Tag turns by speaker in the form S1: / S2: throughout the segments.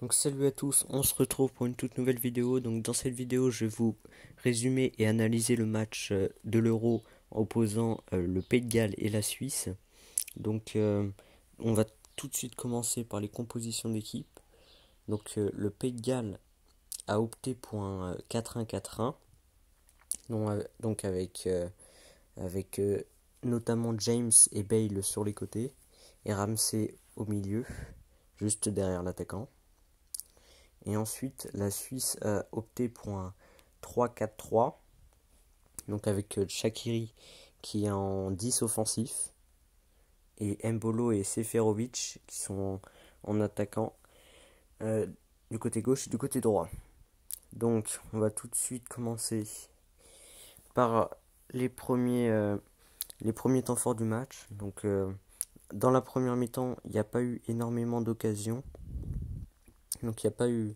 S1: Donc salut à tous, on se retrouve pour une toute nouvelle vidéo. Donc dans cette vidéo je vais vous résumer et analyser le match de l'Euro opposant le Pays de Galles et la Suisse. Donc on va tout de suite commencer par les compositions d'équipe. Donc le Pays de Galles a opté pour un 4-1-4-1. Donc avec notamment James et Bale sur les côtés et Ramsey au milieu, juste derrière l'attaquant. Et ensuite, la Suisse a opté pour un 3-4-3. Donc avec Shaqiri qui est en 10 offensif. Et Embolo et Seferovic qui sont en attaquant du côté gauche et du côté droit. Donc on va tout de suite commencer par les premiers temps forts du match. Donc dans la première mi-temps, il n'y a pas eu énormément d'occasions. Donc il n'y a pas eu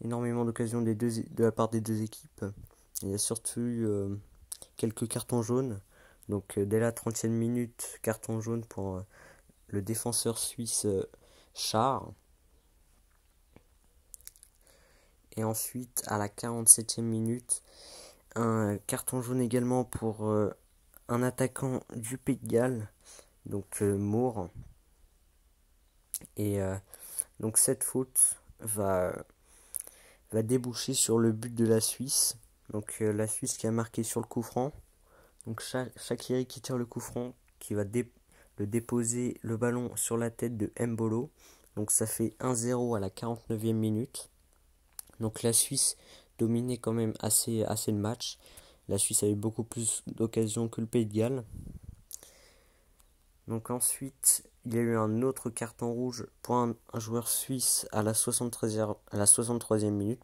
S1: énormément d'occasions de la part des deux équipes. Il y a surtout eu quelques cartons jaunes. Donc dès la 30e minute, carton jaune pour le défenseur suisse Schär. Et ensuite à la 47e minute, un carton jaune également pour un attaquant du Pays de Galles, donc Moore. Et donc cette faute va déboucher sur le but de la Suisse. Donc la Suisse qui a marqué sur le coup franc. Donc Shaqiri qui tire le coup franc, qui va déposer le ballon sur la tête de Embolo. Donc ça fait 1-0 à la 49e minute. Donc la Suisse dominait quand même assez le match. La Suisse a eu beaucoup plus d'occasions que le Pays de Galles. Donc ensuite, il y a eu un autre carton rouge pour un joueur suisse à la 63e minute.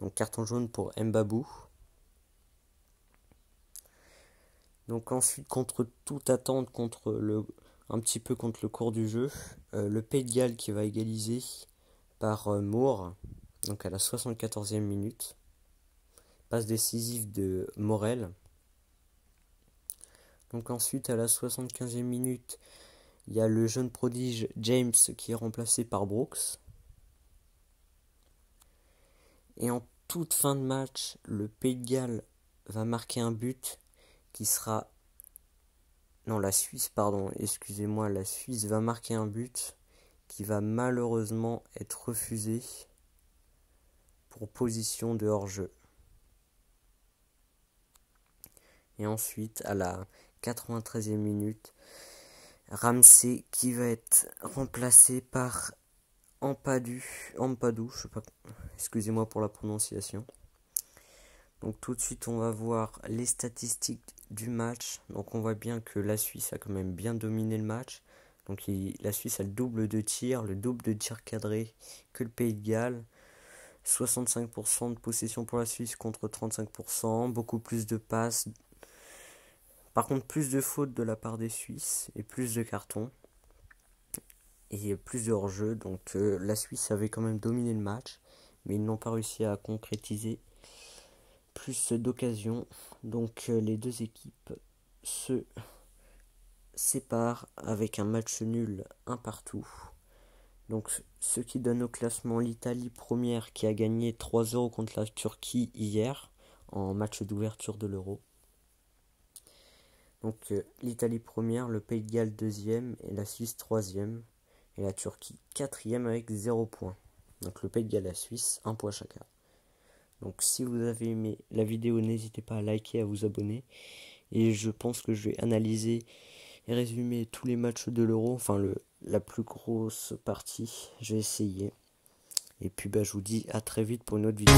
S1: Donc carton jaune pour Mbabou. Donc ensuite, contre toute attente, un petit peu contre le cours du jeu, le Pays de Galles qui va égaliser par Moore, donc à la 74e minute. Passe décisive de Morel. Donc ensuite, à la 75e minute, il y a le jeune prodige James qui est remplacé par Brooks. Et en toute fin de match, le Pays de Galles va marquer un but qui sera... Non, la Suisse va marquer un but qui va malheureusement être refusé pour position de hors-jeu. Et ensuite, à la 93e minute, Ramsey qui va être remplacé par Ampadu, je sais pas, excusez-moi pour la prononciation. Donc tout de suite, on va voir les statistiques du match. Donc on voit bien que la Suisse a quand même bien dominé le match. Donc la Suisse a le double de tirs cadrés que le Pays de Galles. 65% de possession pour la Suisse contre 35%, beaucoup plus de passes. Par contre, plus de fautes de la part des Suisses et plus de cartons et plus de hors-jeu. Donc la Suisse avait quand même dominé le match, mais ils n'ont pas réussi à concrétiser plus d'occasions. Donc les deux équipes se séparent avec un match nul, un partout. Donc ce qui donne au classement l'Italie première qui a gagné 3-0 contre la Turquie hier en match d'ouverture de l'Euro. Donc l'Italie première, le Pays de Galles deuxième et la Suisse troisième et la Turquie quatrième avec 0 points. Donc le Pays de Galles et la Suisse, 1 point chacun. Donc si vous avez aimé la vidéo, n'hésitez pas à liker et à vous abonner. Et je pense que je vais analyser et résumer tous les matchs de l'Euro, enfin la plus grosse partie, je vais essayer. Et puis je vous dis à très vite pour une autre vidéo.